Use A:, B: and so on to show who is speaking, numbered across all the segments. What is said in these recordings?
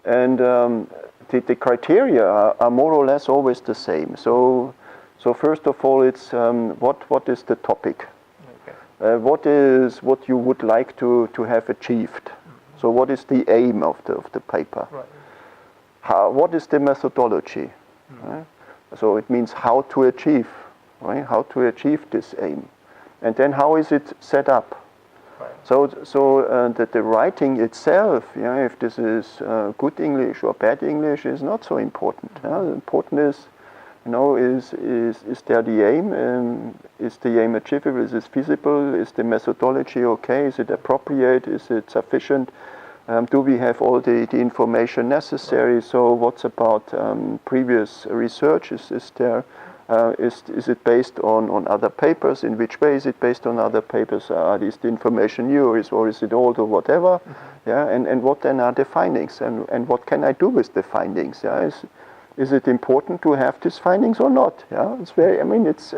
A: And the criteria are more or less always the same. So first of all, it's what is the topic? Okay. What you would like to have achieved? Mm-hmm. So what is the aim of the paper? Right. What is the methodology? Mm-hmm. Right? So it means how to achieve, right? How to achieve this aim, and then how is it set up? Right. So that the writing itself, if this is good English or bad English, is not so important. Mm-hmm. Important is, is there the aim? Is the aim achievable? Is it feasible? Is the methodology okay? Is it appropriate? Is it sufficient? Do we have all the information necessary? Right. So what's about previous research? Is there? Is it based on other papers? In which way is it based on other papers? Is the information new, or is it old, or whatever? Mm-hmm. Yeah, and what then are the findings? And what can I do with the findings? Yeah, is it important to have these findings or not? Yeah, it's very. I mean, it's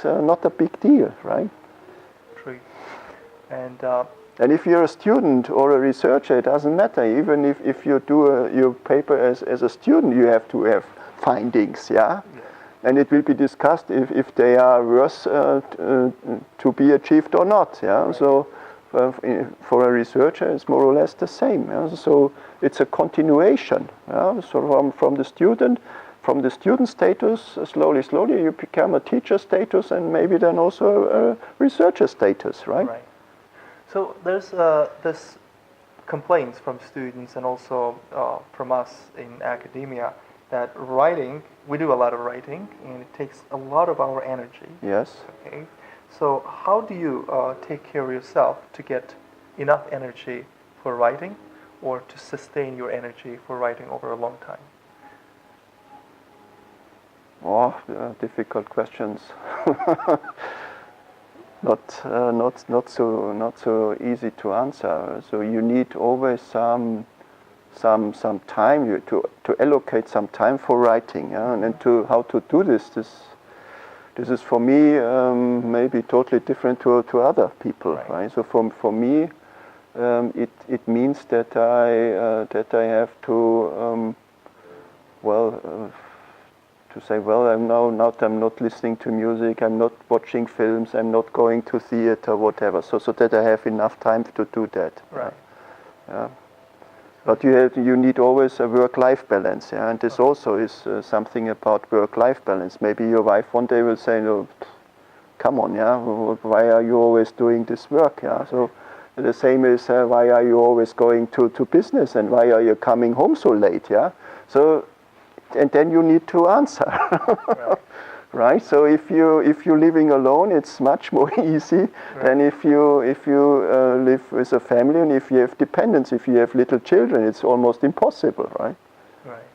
A: not a big deal, right?
B: True.
A: And if you're a student or a researcher, it doesn't matter. Even if you do your paper as a student, you have to have findings, yeah? And it will be discussed if they are worth to be achieved or not, yeah? Right. So for a researcher, it's more or less the same. Yeah? So it's a continuation. Yeah? So from the student status, slowly you become a teacher status, and maybe then also a researcher status, right?
B: Right. So there's this complaints from students and also from us in academia that writing, we do a lot of writing, and it takes a lot of our energy.
A: Yes.
B: Okay. So how do you take care of yourself to get enough energy for writing, or to sustain your energy for writing over a long time?
A: Oh, difficult questions. Not so easy to answer. So you need always some time to allocate some time for writing, yeah? And to how to do this is for me maybe totally different to other people, right? So for me it means that I have to to say, well, I'm not listening to music, I'm not watching films, I'm not going to theater, whatever. So that I have enough time to do that.
B: Right.
A: Yeah. But you need always a work-life balance, yeah. And this also is something about work-life balance. Maybe your wife one day will say, "No, come on, yeah. Why are you always doing this work, yeah?" So the same is why are you always going to business, and why are you coming home so late, yeah? So. And then you need to answer, right. Right? So if you're living alone, it's much more easy right. than if you live with a family, and if you have dependents, if you have little children, it's almost impossible, right?
B: Right.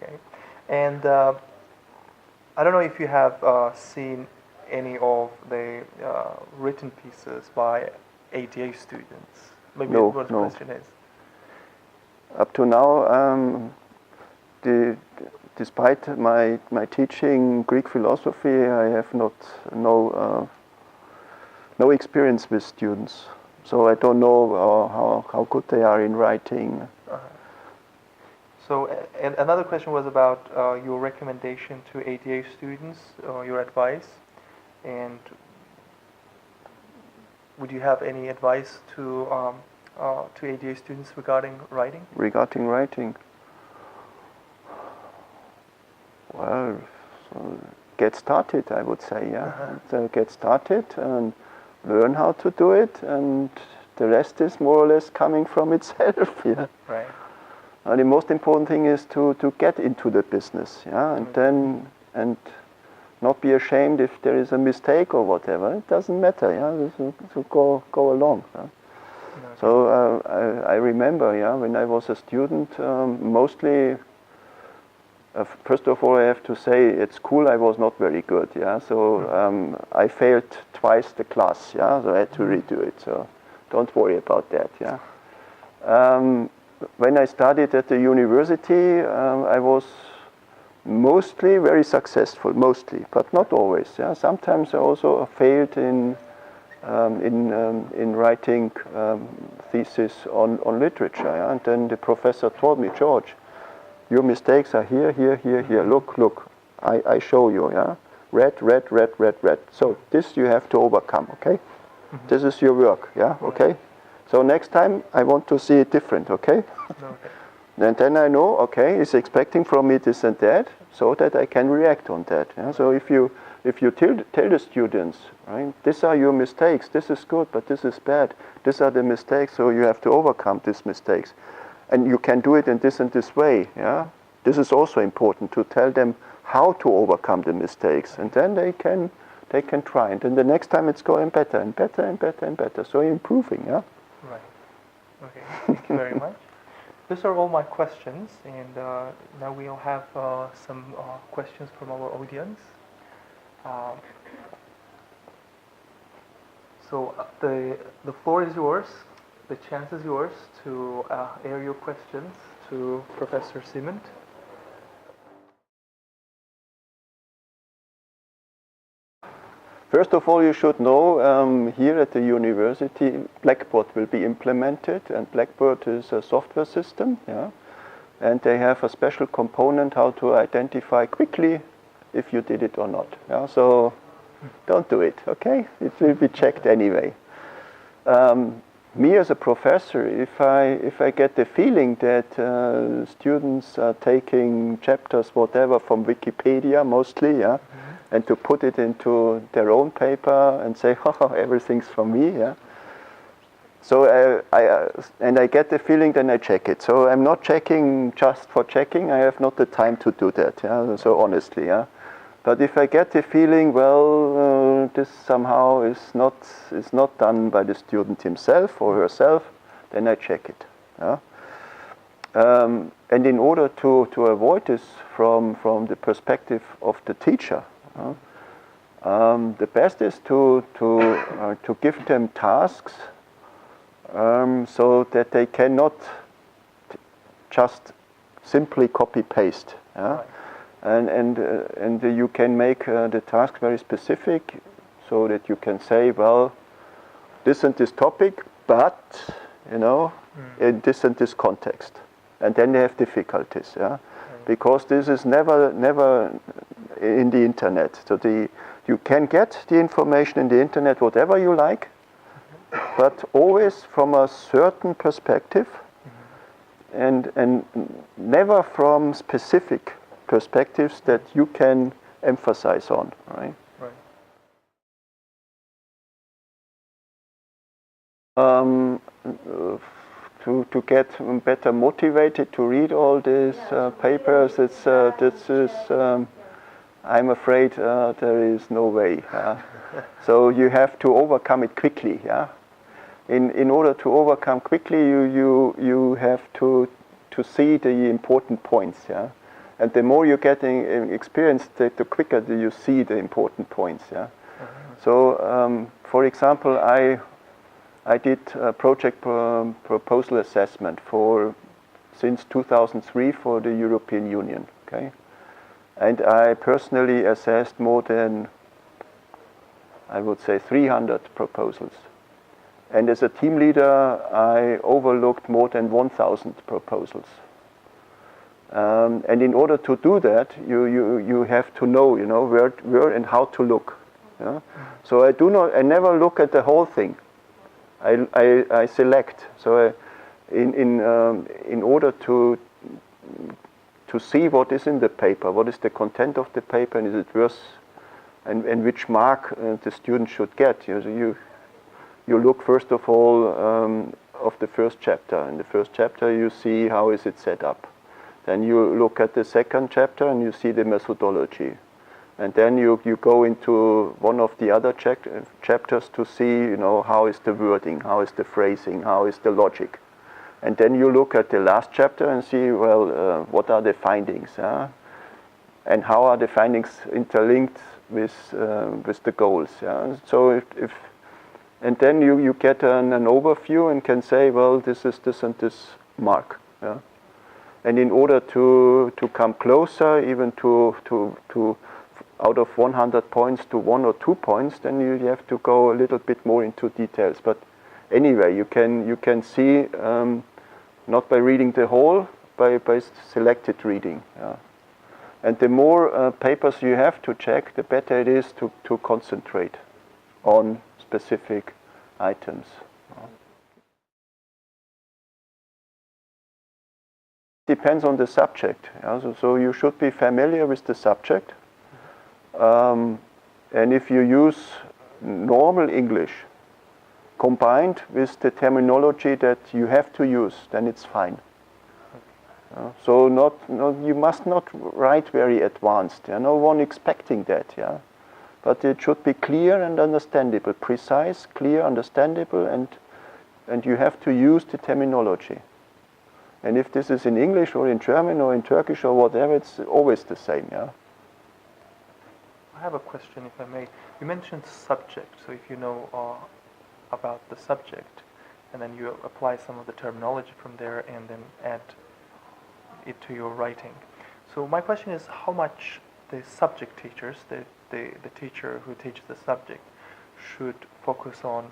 B: Okay. And I don't know if you have seen any of the written pieces by ATA students. Maybe what the question is.
A: Up to now. Despite my teaching Greek philosophy, I have no experience with students, so I don't know how good they are in writing.
B: Uh-huh. So, and another question was about your recommendation to ATA students, your advice, and would you have any advice to ATA students regarding writing?
A: Regarding writing. Well, so get started, I would say, yeah. Uh-huh. So get started and learn how to do it, and the rest is more or less coming from itself, yeah.
B: Right.
A: And the most important thing is to get into the business, yeah, and then not be ashamed if there is a mistake or whatever. It doesn't matter, yeah. So go along. Yeah? Okay. So I remember, yeah, when I was a student, mostly. First of all, I have to say at school I was not very good. Yeah, so I failed twice the class. Yeah, so I had to redo it. So don't worry about that. Yeah. When I studied at the university, I was mostly very successful, but not always. Yeah, sometimes I also failed in writing thesis on literature. Yeah? And then the professor told me, George, your mistakes are here, here, here, here. Look, I show you. Yeah, red, red, red, red, red. So this you have to overcome. Okay, this is your work. Yeah, okay. So next time I want to see it different. Okay.
B: Okay.
A: And then I know, okay, he's expecting from me this and that, so that I can react on that. Yeah? So if you tell the students, right, these are your mistakes, this is good, but this is bad, these are the mistakes, so you have to overcome these mistakes. And you can do it in this and this way. Yeah? This is also important, to tell them how to overcome the mistakes, and then they can try. And then the next time it's going better and better and better and better. So you're improving. Yeah.
B: Right. Okay. Thank you very much. These are all my questions, and now we'll have some questions from our audience. So the floor is yours, the chance is yours to air your questions to Professor Simet.
A: First of all, you should know here at the university, Blackboard will be implemented, and Blackboard is a software system, yeah? And they have a special component how to identify quickly if you did it or not. Yeah? So don't do it, okay? It will be checked anyway. Me as a professor, if I get the feeling that students are taking chapters, whatever, from Wikipedia mostly, yeah, and to put it into their own paper and say, oh, everything's from me, yeah. So I get the feeling, then I check it. So I'm not checking just for checking. I have not the time to do that. Yeah. So honestly, yeah. But if I get the feeling, well, this somehow is not done by the student himself or herself, then I check it. Yeah? And in order to avoid this from the perspective of the teacher, the best is to give them tasks so that they cannot just simply copy paste. Yeah? Right. And you can make the task very specific, so that you can say, well, this and this topic, but in this and this context, and then they have difficulties, yeah, because this is never in the internet. So you can get the information in the internet, whatever you like, but always from a certain perspective, and never from specific perspectives that you can emphasize on, right? To get better motivated to read all these papers, I'm afraid there is no way. So you have to overcome it quickly. Yeah. In order to overcome quickly, you have to see the important points. Yeah. And the more you're getting experience, the quicker do you see the important points. Yeah. So, for example, I did a project proposal assessment since 2003 for the European Union. Okay, and I personally assessed more than, I would say, 300 proposals. And as a team leader, I overlooked more than 1,000 proposals. And in order to do that, you have to know, where and how to look. Yeah? So I never look at the whole thing. I select. So in order to see what is in the paper, what is the content of the paper, and is it worth, and which mark the student should get. You look first of all of the first chapter. In the first chapter, you see how is it set up. Then you look at the second chapter and you see the methodology. And then you go into one of the other chapters to see, how is the wording, how is the phrasing, how is the logic. And then you look at the last chapter and see, well, what are the findings, and how are the findings interlinked with the goals. Yeah? So and then you get an overview and can say, well, this is this and this mark. Yeah? And in order to come closer, even to out of 100 points to 1 or 2 points, then you have to go a little bit more into details. But anyway, you can see not by reading the whole, by selected reading. Yeah. And the more papers you have to check, the better it is to concentrate on specific items. Depends on the subject. Yeah? So you should be familiar with the subject. And if you use normal English combined with the terminology that you have to use, then it's fine. So you must not write very advanced. Yeah? No one expecting that. Yeah? But it should be clear and understandable, precise, clear, understandable, and you have to use the terminology. And if this is in English or in German or in Turkish or whatever, it's always the same. Yeah.
B: I have a question, if I may. You mentioned subject, so if you know about the subject, and then you apply some of the terminology from there and then add it to your writing. So my question is how much the subject teachers, the teacher who teaches the subject, should focus on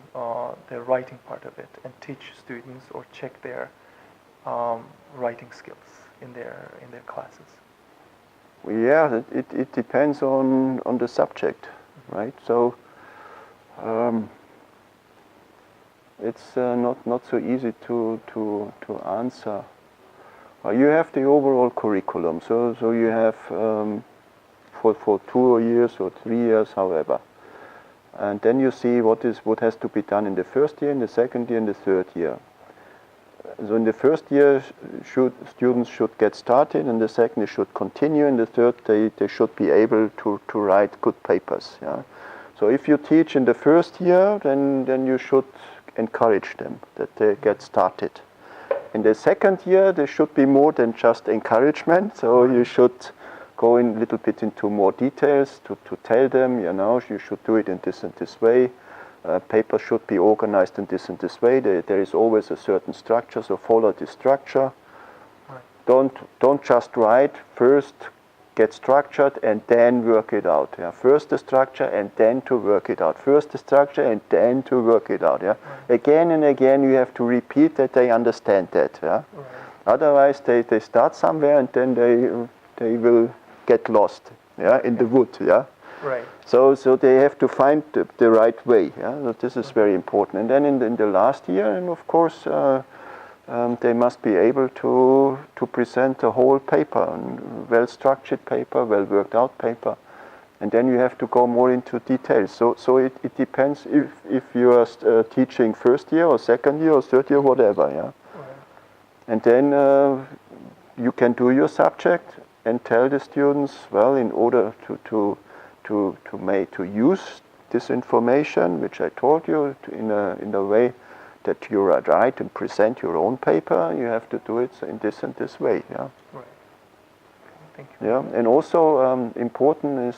B: the writing part of it and teach students or check their writing skills in their classes?
A: Yeah, it depends on the subject, right? So it's not so easy to answer. You have the overall curriculum, so you have for 2 years or 3 years, however, and then you see what has to be done in the first year, in the second year, in the third year. So in the first year, students should get started, and the second they should continue, and the third they should be able to write good papers. Yeah? So if you teach in the first year, then you should encourage them that they get started. In the second year, there should be more than just encouragement, so you should go in a little bit into more details to tell them, you should do it in this and this way. Papers should be organized in this and this way. There is always a certain structure, so follow this structure. Right. Don't just write. First, get structured and then work it out. Yeah? First the structure and then to work it out. First the structure and then to work it out. Yeah? Right. Again and again, you have to repeat that they understand that. Yeah? Right. Otherwise, they start somewhere and then they will get lost. Yeah, in the wood. Yeah.
B: Right.
A: So they have to find the right way. Yeah? So this is very important. And then in the last year, and of course, they must be able to present a whole paper, a well-structured paper, well-worked-out paper. And then you have to go more into details. So it depends if you are teaching first year or second year or third year, whatever. Yeah. Right. And then you can do your subject and tell the students, well, in order to use this information, which I told you, in a way that you write and present your own paper, you have to do it in this and this way. Yeah.
B: Right. Thank you.
A: Yeah, and also important is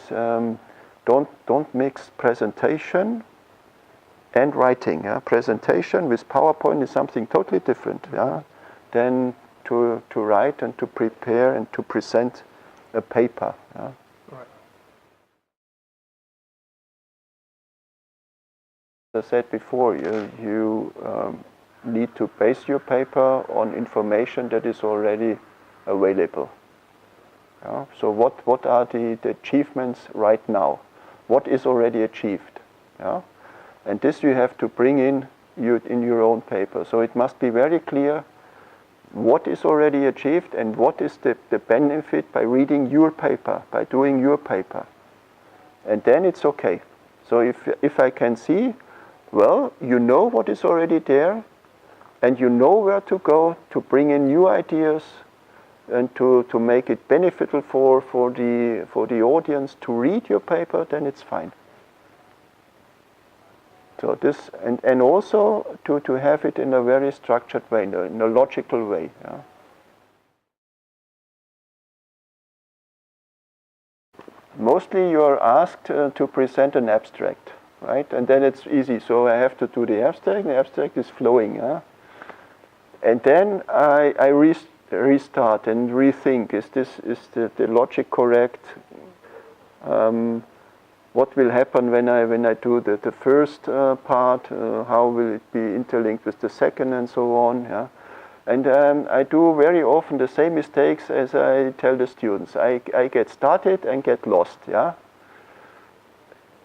A: don't mix presentation and writing. Yeah? Presentation with PowerPoint is something totally different. Yeah, than to write and to prepare and to present a paper. Yeah?
B: Right.
A: As I said before, you need to base your paper on information that is already available. Yeah? So what are the achievements right now? What is already achieved? Yeah? And this you have to bring in your own paper. So it must be very clear what is already achieved and what is the benefit by reading your paper, by doing your paper. And then it's okay. So if I can see, well, you know what is already there, and you know where to go to bring in new ideas and to make it beneficial for the audience to read your paper, then it's fine. So this and also to have it in a very structured way, in a logical way. Yeah. Mostly you are asked to present an abstract, right? And then it's easy. So I have to do the abstract. The abstract is flowing. Yeah? And then I restart and rethink. Is the logic correct? what will happen when I do the first part, how will it be interlinked with the second and so on. Yeah? And I do very often the same mistakes as I tell the students. I get started and get lost. Yeah?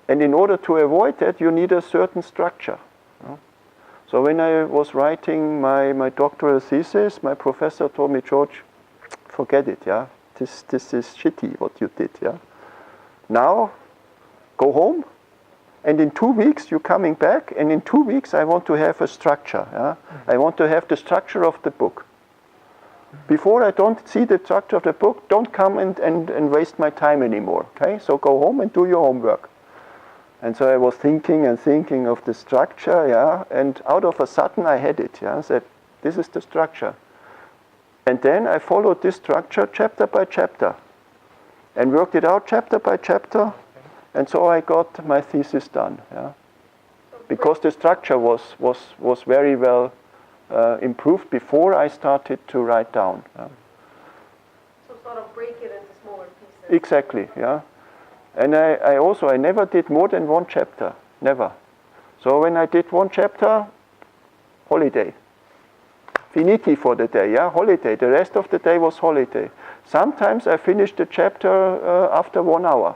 A: And in order to avoid that, you need a certain structure. So when I was writing my doctoral thesis, my professor told me, George, forget it, yeah. This is shitty what you did, yeah. Now, go home, and in 2 weeks you're coming back, and in 2 weeks I want to have a structure, yeah. I want to have the structure of the book. Before I don't see the structure of the book, don't come and waste my time anymore, okay? So go home and do your homework. And so I was thinking and thinking of the structure, yeah, and out of a sudden I had it, yeah, I said, this is the structure. And then I followed this structure chapter by chapter and worked it out chapter by chapter, and so I got my thesis done, yeah. Because the structure was very well improved before I started to write down. Yeah.
C: So sort of break it into smaller pieces.
A: Exactly, yeah. And I never did more than one chapter, never. So when I did one chapter, holiday. Finiti for the day, yeah, holiday. The rest of the day was holiday. Sometimes I finished the chapter after 1 hour.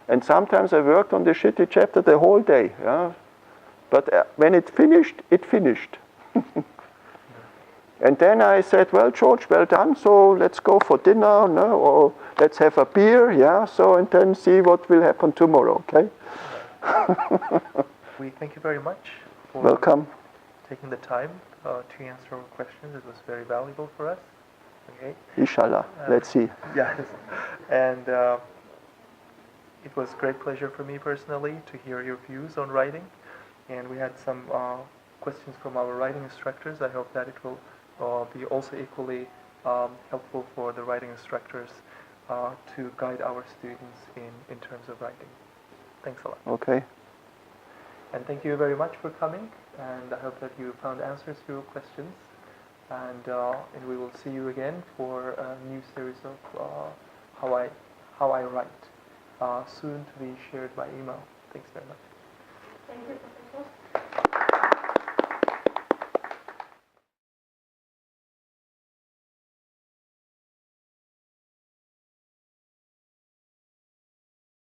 A: And sometimes I worked on the shitty chapter the whole day, yeah. But when it finished, it finished. And then I said, well, George, well done, so let's go for dinner, no? Or let's have a beer, yeah? So, and then see what will happen tomorrow, okay?
B: We thank you very much for
A: Welcome.
B: taking the time to answer our questions. It was very valuable for us. Okay.
A: Inshallah, let's see.
B: Yes. And it was a great pleasure for me personally to hear your views on writing. And we had some questions from our writing instructors. I hope that it will be also equally helpful for the writing instructors to guide our students in terms of writing. Thanks a lot.
A: Okay.
B: And thank you very much for coming, and I hope that you found answers to your questions. And we will see you again for a new series of how I write, soon to be shared by email. Thanks very much.
C: Thank you, Professor.